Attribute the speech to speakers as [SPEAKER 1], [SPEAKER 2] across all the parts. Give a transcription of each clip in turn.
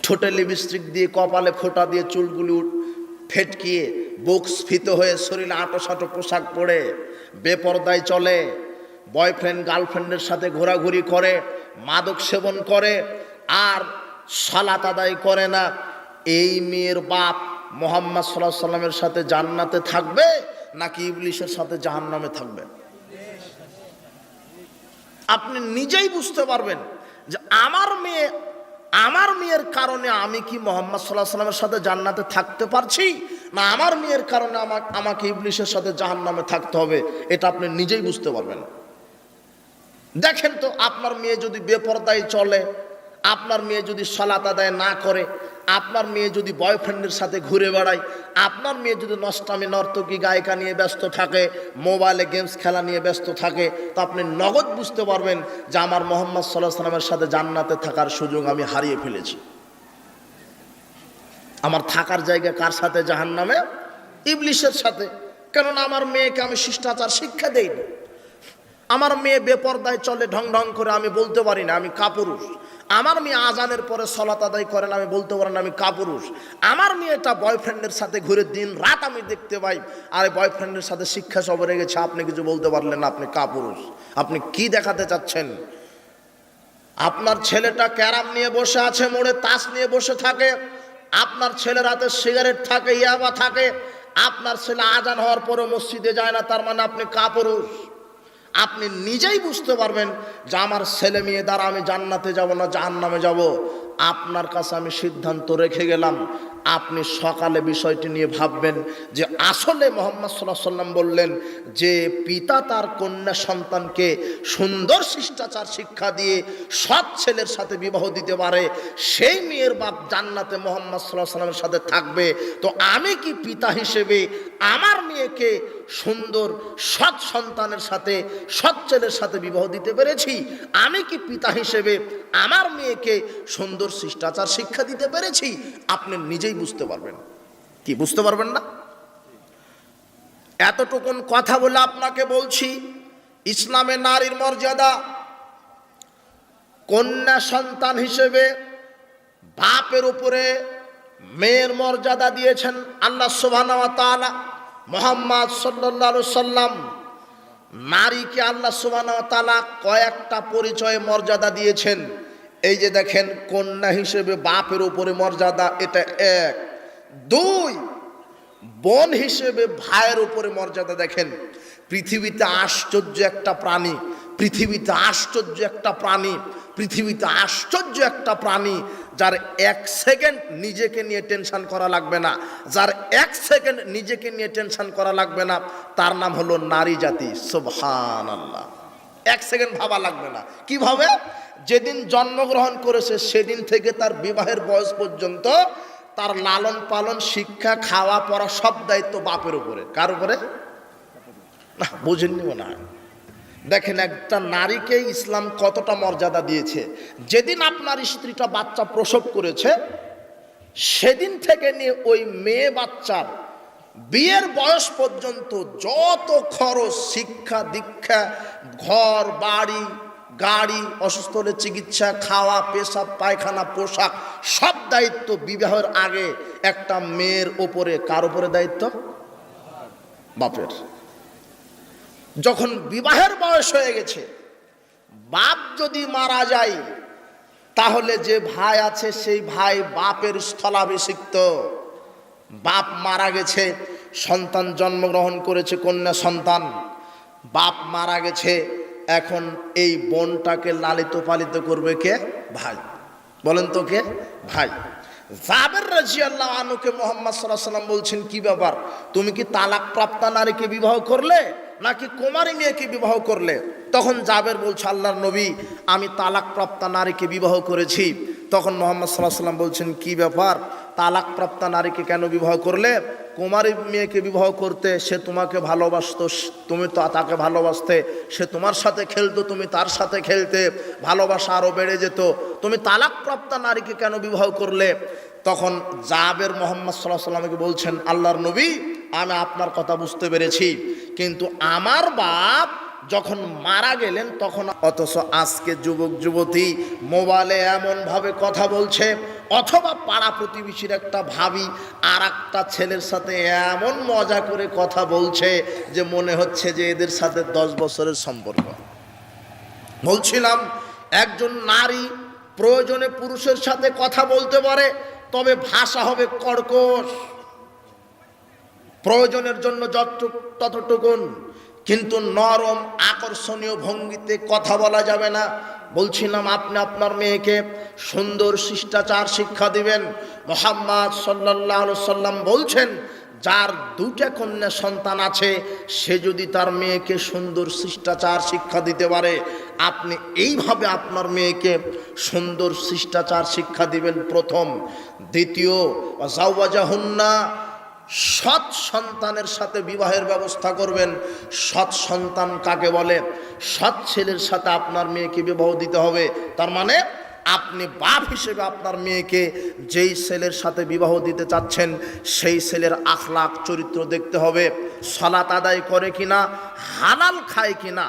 [SPEAKER 1] ঠোঁটে লিপস্টিক দিয়ে, কপালে ফোঁটা দিয়ে, চুলগুলি ফেটকিয়ে, বুক স্ফীত হয়ে, শরীরে আঁটো-সাঁটো পোশাক পরে বেপরদায় চলে, বয়ফ্রেন্ড গার্লফ্রেন্ডের সাথে ঘোরাঘুরি করে, মাদক সেবন করে, আর সালাত আদায় করে না, এই মেয়ের বাপ মুহাম্মদ সাল্লাল্লাহু আলাইহি সাল্লামের সাথে জান্নাতে থাকবে নাকি ইবলিসের সাথে জাহান্নামে থাকবে? আপনি নিজেই বুঝতে পারবেন যে আমার মেয়ের কারণে আমি কি মুহাম্মদ সাল্লাল্লাহু আলাইহি সাল্লামের সাথে জান্নাতে থাকতে পারছি, না আমার মেয়ের কারণে আমাকে ইবলিসের সাথে জাহান্নামে থাকতে হবে। এটা আপনি নিজেই বুঝতে পারবেন। দেখেন তো, আপনার মেয়ে যদি বেপরদায় চলে, আপনার মেয়ে যদি সালাত আদায় না করে, আপনার মেয়ে যদি বয়ফ্রেন্ডের সাথে ঘুরে বেড়ায়, আপনার মেয়ে যদি নষ্টামি নর্তকী গায়িকা নিয়ে ব্যস্ত থাকে, মোবাইলে গেমস খেলা নিয়ে ব্যস্ত থাকে, তো আপনি নগদ বুঝতে পারবেন যে আমার মুহাম্মদ সাল্লাল্লাহু আলাইহি সাল্লামের সাথে জান্নাতে থাকার সুযোগ আমি হারিয়ে ফেলেছি। আমার থাকার জায়গা কার সাথে? জাহান্নামে, ইবলিসের সাথে। কেননা আমার মেয়েকে আমি শিষ্টাচার শিক্ষা দেইনি। আমার মেয়ে বেপরদায় চলে ঢং ঢং করে, আমি বলতে পারি না আমি কাপুরুষ। আমার মেয়ে আজানের পরে সালাত আদায় করেন, আমি বলতে পারি না আমি কাপুরুষ। আমার মেয়েটা বয়ফ্রেন্ডের সাথে ঘুরে দিন রাত আমি দেখতে পাই, আর বয়ফ্রেন্ডের সাথে শিক্ষা সবরে গেছে, আপনি কিছু বলতে পারলেন না, আপনি কাপুরুষ। আপনি কি দেখাতে চাচ্ছেন? আপনার ছেলেটা ক্যারাম নিয়ে বসে আছে, মোড়ে তাস নিয়ে বসে থাকে, আপনার ছেলের হাতে সিগারেট থাকে, ইয়াবা থাকে, আপনার ছেলে আজান হওয়ার পরে মসজিদে যায় না, তার মানে আপনি কাপুরুষ। আপনি নিজেই বুঝতে পারবেন যে আমার ছেলে মেয়ে দ্বারা আমি জান্নাতে যাব না জাহান্নামে যাব। আপনার কাছে আমি সিদ্ধান্ত রেখে গেলাম, আপনি সকালে বিষয়টি নিয়ে ভাববেন যে আসলে মুহাম্মদ সাল্লাল্লাহু আলাইহি সাল্লাম বললেন যে পিতা তার কন্যা সন্তানকে সুন্দর শিষ্টাচার শিক্ষা দিয়ে সৎ ছেলের সাথে বিবাহ দিতে পারে, সেই মেয়ের বাপ জান্নাতে মুহাম্মদ সাল্লাল্লাহু আলাইহি সাল্লামের সাথে থাকবে। তো আমি কি পিতা হিসেবে আমার মেয়েকে সুন্দর সৎ সন্তানের সাথে, সৎ ছেলের সাথে বিবাহ দিতে পেরেছি? আমি কি পিতা হিসেবে আমার মেয়েকে সুন্দর শিষ্টাচার শিক্ষা দিতে পেরেছি? আপনি নিজেই বুঝতে পারবেন। কি বুঝতে পারবেন না? এতটুকুন কথা বলে আপনাকে বলছি, ইসলামে নারীর মর্যাদা, কন্যা সন্তান হিসেবে বাপের উপরে মেয়ের মর্যাদা দিয়েছেন আল্লাহ সুবহানাহু ওয়া তাআলা। মুহাম্মদ সাল্লাল্লাহু আলাইহি সাল্লাম নারীকে আল্লাহ সুবহানাহু ওয়া তাআলা কয়েকটা পরিচয়ে মর্যাদা দিয়েছেন। এই যে দেখেন, কন্যা হিসেবে বাপের উপরে মর্যাদা, এটা এক। দুই, বোন হিসেবে ভাইয়ের উপরে মর্যাদা। দেখেন, পৃথিবীতে আশ্চর্য একটা প্রাণী, পৃথিবীতে আশ্চর্য একটা প্রাণী, পৃথিবীতে আশ্চর্য একটা প্রাণী যার এক সেকেন্ড নিজেকে নিয়ে টেনশন করা লাগবে না, যার এক সেকেন্ড নিজেকে নিয়ে টেনশন করা লাগবে না, তার নাম হলো নারী জাতি। সুবহানাল্লাহ। এক সেকেন্ড ভাবা লাগবে না। কিভাবে? যেদিন জন্মগ্রহণ করেছে সেদিন থেকে তার বিবাহের বয়স পর্যন্ত তার লালন পালন, শিক্ষা, খাওয়া পড়া সব দায়িত্ব বাপের উপরে। কার উপরে? না, বুঝেননি মনে হয়। দেখেন, একটা নারীকে ইসলাম কতটা মর্যাদা দিয়েছে। যেদিন আপনার স্ত্রীটা বাচ্চা প্রসব করেছে সেদিন থেকে নিয়ে ওই মেয়ে বাচ্চার বিয়ের বয়স পর্যন্ত যত খরচ, শিক্ষা দীক্ষা, ঘর বাড়ি, গাড়ি, অসুস্থ হলে চিকিৎসা, খাওয়া, পেশাব পায়খানা, পোশাক, সব দায়িত্ব বিবাহের আগে একটা মেয়ের ওপরে। কার উপরে দায়িত্ব? বাপের। যখন বিবাহের বয়স হয়ে গেছে, বাপ যদি মারা যায় তাহলে যে ভাই আছে সেই ভাই বাপের স্থলাভিষিক্ত। বাপ মারা গেছে, সন্তান জন্মগ্রহণ করেছে, কন্যা সন্তান, বাপ মারা গেছে, এখন এই বোনটাকে লালিত পালিত করবে কে? ভাই। বলেন তো কে? ভাই। জাবের রাদিয়াল্লাহু আনহুকে মুহাম্মদ সাল্লাল্লাহু আলাইহি সাল্লাম বলছেন, কি ব্যাপার, তুমি কি তালাক প্রাপ্তা নারীকে বিবাহ করলে নাকি কুমারী মেয়েকে বিবাহ করলে? তখন জাবের বলছে, আল্লাহর নবী, আমি তালাক প্রাপ্তা নারীকে বিবাহ করেছি। তখন মুহাম্মদ সাল্লাল্লাহু আলাইহি সাল্লাম বলছেন, কি ব্যাপার, তালাক প্রাপ্তা নারীকে কেন বিবাহ করলে? কুমারী মেয়েকে বিবাহ করতে, সে তোমাকে ভালোবাসতো, তুমি তো তাকে ভালোবাসতে, সে তোমার সাথে খেলতো, তুমি তার সাথে খেলতে, ভালোবাসা আরও বেড়ে যেত, তুমি তালাক প্রাপ্তা নারীকে কেন বিবাহ করলে? তখন জাবের মুহাম্মদ সাল্লাল্লাহু আলাইহি সাল্লামকে বলছেন, আল্লাহর নবী, আমি আপনার কথা বুঝতে পেরেছি, কিন্তু আমার বাপ যখন মারা গেলেন তখন। অথচ আজকে যুবক যুবতী মোবাইলে এমনভাবে কথা বলছে, অথবা পাড়া প্রতিবেশীর একটা ভাবি আর একটা ছেলের সাথে এমন মজা করে কথা বলছে যে মনে হচ্ছে যে এদের সাথে 10 বছরের সম্পর্ক। বলছিলাম একজন নারী প্রয়োজনে পুরুষের সাথে কথা বলতে পারে, তবে ভাষা হবে কর্কশ, প্রয়োজনের জন্য ততটুকুন, কিন্তু নরম আকর্ষণীয় ভঙ্গিতে কথা বলা যাবে না। বলছিলাম আপনি আপনার মেয়েকে সুন্দর শিষ্টাচার শিক্ষা দিবেন। মুহাম্মদ সাল্লাল্লাহু আলাইহি সাল্লাম বলছেন, যার 2টা কন্যা সন্তান আছে সে যদি তার মেয়েকে সুন্দর শিষ্টাচার শিক্ষা দিতে পারে, আপনি এইভাবে আপনার মেয়েকে সুন্দর শিষ্টাচার শিক্ষা দিবেন প্রথম। দ্বিতীয়, ওয়াজাওয়াজাহুন্না, সৎ সন্তানের সাথে বিবাহের ব্যবস্থা করবেন। সৎ সন্তান কাকে বলে? সৎ ছেলের সাথে আপনার মেয়েকে বিবাহ দিতে হবে। তার মানে আপনি বাপ হিসেবে আপনার মেয়েকে যেই ছেলের সাথে বিবাহ দিতে চাচ্ছেন সেই ছেলের আখলাক চরিত্র দেখতে হবে। সালাত আদায় করে কিনা, হালাল খায় কিনা,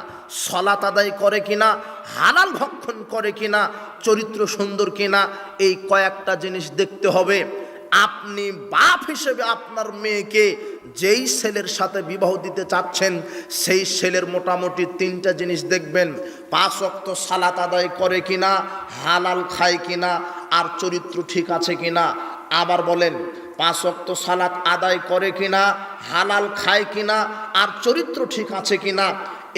[SPEAKER 1] সালাত আদায় করে কিনা, হালাল ভক্ষণ করে কিনা, চরিত্র সুন্দর কিনা, এই কয়েকটা জিনিস দেখতে হবে। আপনি বাপ হিসেবে আপনার মেয়েকে যেই ছেলের সাথে বিবাহ দিতে চাচ্ছেন সেই ছেলের মোটামুটি 3টা জিনিস দেখবেন। 5 ওয়াক্ত সালাত আদায় করে কিনা, হালাল খায় কিনা, আর চরিত্র ঠিক আছে কিনা। আবার বলেন, 5 ওয়াক্ত সালাত আদায় করে কিনা, হালাল খায় কিনা, আর চরিত্র ঠিক আছে কিনা।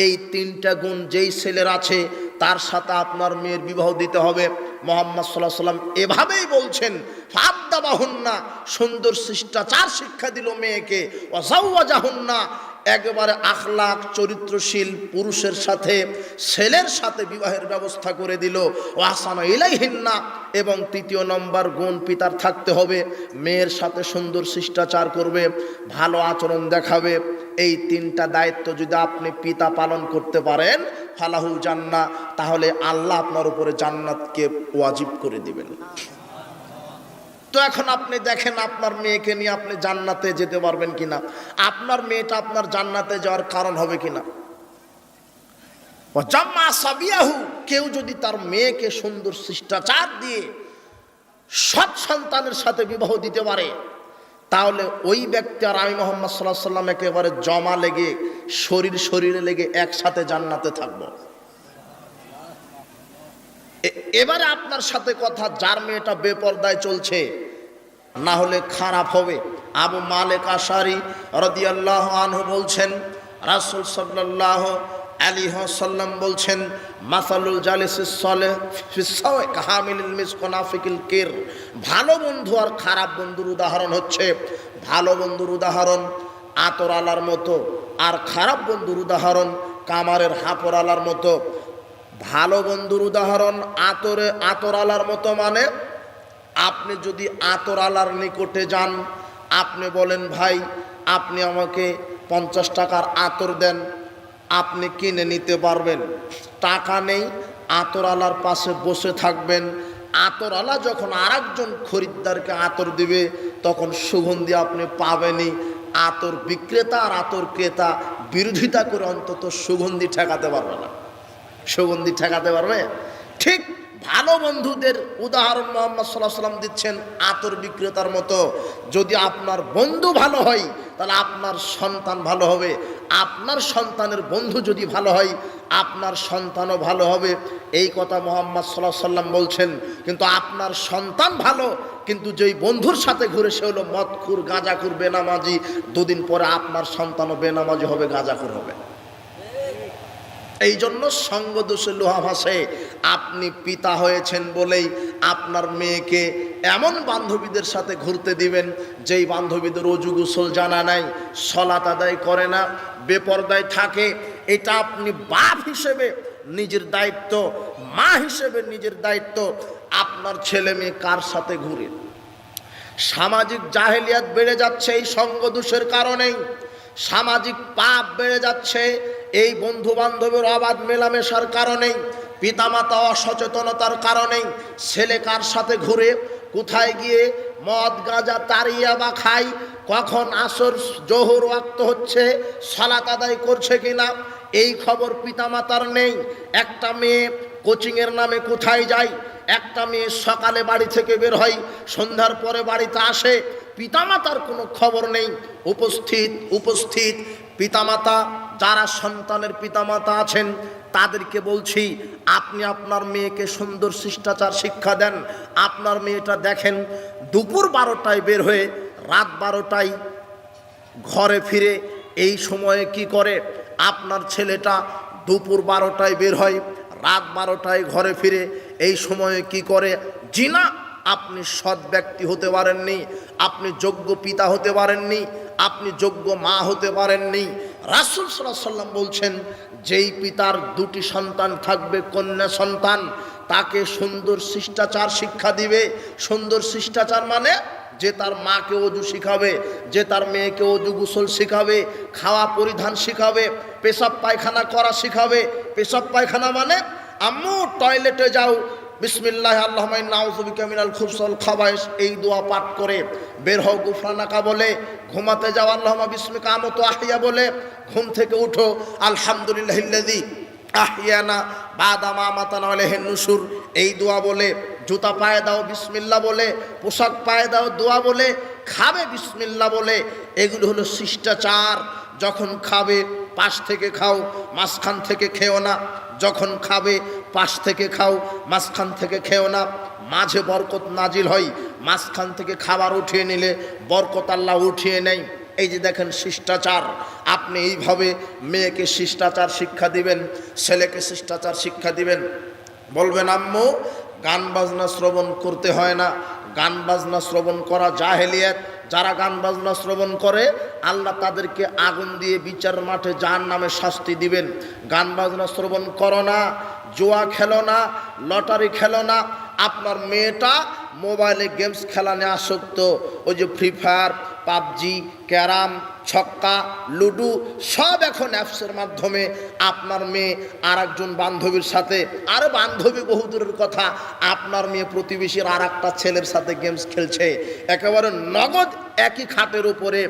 [SPEAKER 1] এই 3টা গুণ যেই ছেলের আছে তার সাথে আপনার মেয়ের বিবাহ দিতে হবে। মুহাম্মদ সাল্লাল্লাহু আলাইহি সাল্লাম এভাবেই বলছেন, ফাদ্দাবাহুন্না, সুন্দর শিষ্টাচার শিক্ষা দিল মেয়েকে। ওয়াজাওয়াজাহুন্না, একেবারে আখলাক চরিত্রশীল পুরুষের সাথে ছেলের সাথে বিবাহের ব্যবস্থা করে দিল। ওয়াহসানা ইলাইহিন্না, এবং 3য় নম্বর গুণ পিতার থাকতে হবে, মেয়ের সাথে সুন্দর শিষ্টাচার করবে, ভালো আচরণ দেখাবে। এই 3টা দায়িত্ব যদি আপনি পিতা পালন করতে পারেন, ফালাহুল জান্নাহ, তাহলে আল্লাহ আপনার উপরে জান্নাতকে ওয়াজিব করে দিবেন। তো এখন আপনি দেখেন আপনার মেয়েকে নিয়ে আপনি জান্নাতে যেতে পারবেন কিনা, আপনার মেয়েটা আপনার জান্নাতে যাওয়ার কারণ হবে কিনা। জাম্মা সাবিয়াহু, কেউ যদি তার মেয়েকে সুন্দর শিষ্টাচার দিয়ে সৎ সন্তানের সাথে বিবাহ দিতে পারে, তাহলে ওই ব্যক্তি আর আমি মুহাম্মদ সাল্লাল্লাহু আলাইহি সাল্লাম একেবারে জমা লেগে শরীরে লেগে একসাথে জান্নাতে থাকবো। এবারে আপনার সাথে কথা, যার মেয়েটা বেপরদায় চলছে, না হলে খারাপ হবে। আবু মালিক আশারি রাদিয়াল্লাহু আনহু বলছেন, রাসূল সাল্লাল্লাহু আলাইহি ওয়াসাল্লাম বলছেন, মাসালুল জালিসিস সালেহ ফিস সাওয়া কাহামিলিল মিসক নাফিকিল কির। ভালো বন্ধু আর খারাপ বন্ধুর উদাহরণ হচ্ছে, ভালো বন্ধুর উদাহরণ আতর আলার মতো, আর খারাপ বন্ধুর উদাহরণ কামারের হাপর আলার মতো। ভালো বন্ধুর উদাহরণ আতর আলার মতো, মানে আপনি যদি আতর আলার নিকটে যান, আপনি বলেন, ভাই আপনি আমাকে 50 টাকার আতর দেন, আপনি কিনে নিতে পারবেন। টাকা নেই, আতর আলার পাশে বসে থাকবেন। আতর আলা যখন আরেকজন খরিদ্দারকে আতর দিবে তখন সুগন্ধি আপনি পাবেনই। আতর বিক্রেতা আর আতর ক্রেতা বিরোধিতা করে অন্তত সুগন্ধি ঠেকাতে পারবে না। সুগন্ধি ঠেকাতে পারবে? ঠিক ভালো বন্ধুদের উদাহরণ মুহাম্মদ সাল্লাল্লাহু আলাইহি সাল্লাম দিচ্ছেন আতর বিক্রেতার মতো। যদি আপনার বন্ধু ভালো হয় তাহলে আপনার সন্তান ভালো হবে, আপনার সন্তানের বন্ধু যদি ভালো হয় আপনার সন্তানও ভালো হবে। এই কথা মুহাম্মদ সাল্লাল্লাহু আলাইহি সাল্লাম বলছেন। কিন্তু আপনার সন্তান ভালো, কিন্তু যেই বন্ধুর সাথে ঘুরে সে হলো মদখুর, গাঁজাখুর, বেনামাজি, 2 দিন পরে আপনার সন্তানও বেনামাজি হবে, গাঁজাখুর হবে। এই জন্য সঙ্গ দোষে লোহা ভাসে। আপনি পিতা হয়েছেন বলেই আপনার মেয়েকে এমন বান্ধবীদের সাথে ঘুরতে দিবেন যেই বান্ধবীদের ওযু গোসল জানা নাই, সালাত আদায় করে না, বেপরদায় থাকে। এটা আপনি বাপ হিসেবে নিজের দায়িত্ব, মা হিসেবে নিজের দায়িত্ব। আপনার ছেলে মেয়ে কার সাথে ঘুরে? সামাজিক জাহেলিয়াত বেড়ে যাচ্ছে এই সঙ্গ দোষের কারণেই। সামাজিক পাপ বেড়ে যাচ্ছে এই বন্ধু বান্ধবের অবাধ মেলামেশার কারণেই, পিতামাতা অসচেতনতার কারণেই। ছেলে কার সাথে ঘুরে, কোথায় গিয়ে মদ গাঁজা তারিয়া বা খায়, কখন আসর জোহর ওয়াক্ত হচ্ছে, সালাত আদায় করছে কিনা এই খবর পিতামাতার নেই। একটা মেয়ে কোচিংয়ের নামে কোথায় যায়। একটা মেয়ে সকালে বাড়ি থেকে বের হয়, সন্ধ্যার পরে বাড়িতে আসে, পিতামাতার কোনো খবর নেই। উপস্থিত পিতামাতা, যারা সন্তানের পিতামাতা আছেন তাদেরকে বলছি, আপনি আপনার মেয়েকে সুন্দর শিষ্টাচার শিক্ষা দেন। আপনার মেয়েটা দেখেন দুপুর 12টায় বের হয়ে রাত 12টায় ঘরে ফিরে। এই সময়ে কি করে? আপনার ছেলেটা দুপুর 12টায় বের হয়, রাত 12টায় ঘরে ফিরে। এই সময়ে কি করে? জিনা। আপনি সৎ ব্যক্তি হতে পারেননি, আপনি যোগ্য পিতা হতে পারেননি, আপনি যোগ্য মা হতে পারেননি। রাসূল সাল্লাল্লাহু আলাইহি ওয়াসাল্লাম বলছেন, যেই পিতার 2টি সন্তান থাকবে, কন্যা সন্তান, তাকে সুন্দর শিষ্টাচার শিক্ষা দিবে। সুন্দর শিষ্টাচার মানে যে তার মাকে ওযু শিখাবে, যে তার মেয়েকে ওযু গোসল শিখাবে, খাওয়া পরিধান শিখাবে, পেশাব পায়খানা করা শিখাবে। পেশাব পায়খানা মানে আম্মু টয়লেটে যাও, বিসমিল্লাহ আল্লাহুম্মা ইন্না আউযু বিকা মিনাল খুবসি ওয়াল খাবায়েস, এই দোয়া পাঠ করে বের হও। গুফরানাকা বলে ঘুমাতে যাও, আল্লাহুম্মা বিসমিকা আমুতু আহইয়া বলে ঘুম থেকে উঠো, আলহামদুলিল্লাহিল্লাযী আহিয়ানা বাদা মা আমাতানা ওয়া ইলাইহিন নুশুর, এই দোয়া বলে। জুতা পায়ে দাও বিসমিল্লাহ বলে, পোশাক পায়ে দাও দোয়া বলে, খাবে বিসমিল্লাহ বলে। এগুলো হলো শিষ্টাচার। যখন খাবে পাশ থেকে খাও, মাঝখান থেকে খেও না। যখন খাবে পাশ থেকে খাও, মাঝখান থেকে খেও না। মাঝে বরকত নাজিল হয়, মাঝখান থেকে খাবার উঠিয়ে নিলে বরকত আল্লাহ উঠিয়ে নেয়। এই যে দেখেন শিষ্টাচার। আপনি এইভাবে মেয়েকে শিষ্টাচার শিক্ষা দিবেন, ছেলেকে শিষ্টাচার শিক্ষা দিবেন। বলবেন আম্মু গান বাজনা শ্রবণ করতে হয় না, গান বাজনা শ্রবণ করা জাহেলিয়াত। যারা গান বাজনা শ্রবণ করে আল্লাহ তাদেরকে আগুন দিয়ে বিচার মাঠে জাহান্নামে শাস্তি দিবেন। গান বাজনা শ্রবণ করো না, জুয়া খেলো না, লটারি খেলো না। আপনার মেয়েটা মোবাইলে গেমস খেলা নিয়ে আসক্ত, ওই যে ফ্রি ফায়ার, পাবজি, ক্যারাম, ছক্কা, লুডু সব এখন অ্যাপসের মাধ্যমে আপনার মেয়ে আর একজন বান্ধবীর সাথে, আর বান্ধবী বহুদূরের কথা, আপনার মেয়ে প্রতিবেশীর আর একটা ছেলের সাথে গেমস খেলছে। একেবারে নগদ একই খাটের উপরে,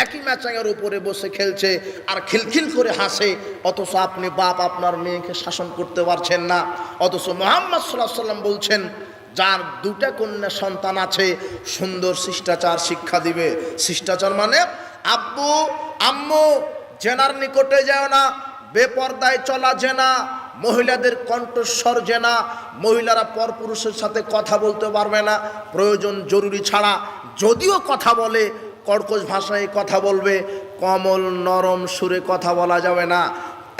[SPEAKER 1] একই ম্যাচাঙের উপরে বসে খেলছে আর খিলখিল করে হাসে। অথচ আপনি বাপ আপনার মেয়েকে শাসন করতে পারছেন না। অথচ মুহাম্মদ সাল্লাল্লাহু আলাইহি ওয়াসাল্লাম বলছেন, যার 2টা কন্যা সন্তান আছে সুন্দর শিষ্টাচার শিক্ষা দিবে। শিষ্টাচার মানে আব্বু আম্মু জেনার নিকটে যাও না, বেপর্দায় চলা জেনা, মহিলাদের কণ্ঠস্বর জেনা, মহিলারা পরপুরুষের সাথে কথা বলতে পারবে না প্রয়োজন জরুরি ছাড়া। যদিও কথা বলে কর্কশ ভাষায় কথা বলবে, কোমল নরম সুরে কথা বলা যাবে না।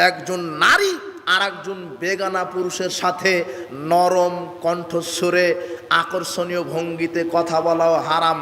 [SPEAKER 1] একজন নারী আর একজন বেগানা পুরুষের সাথে নরম কণ্ঠস্বরে আকর্ষণীয় ভঙ্গিতে কথা বলাও হারাম।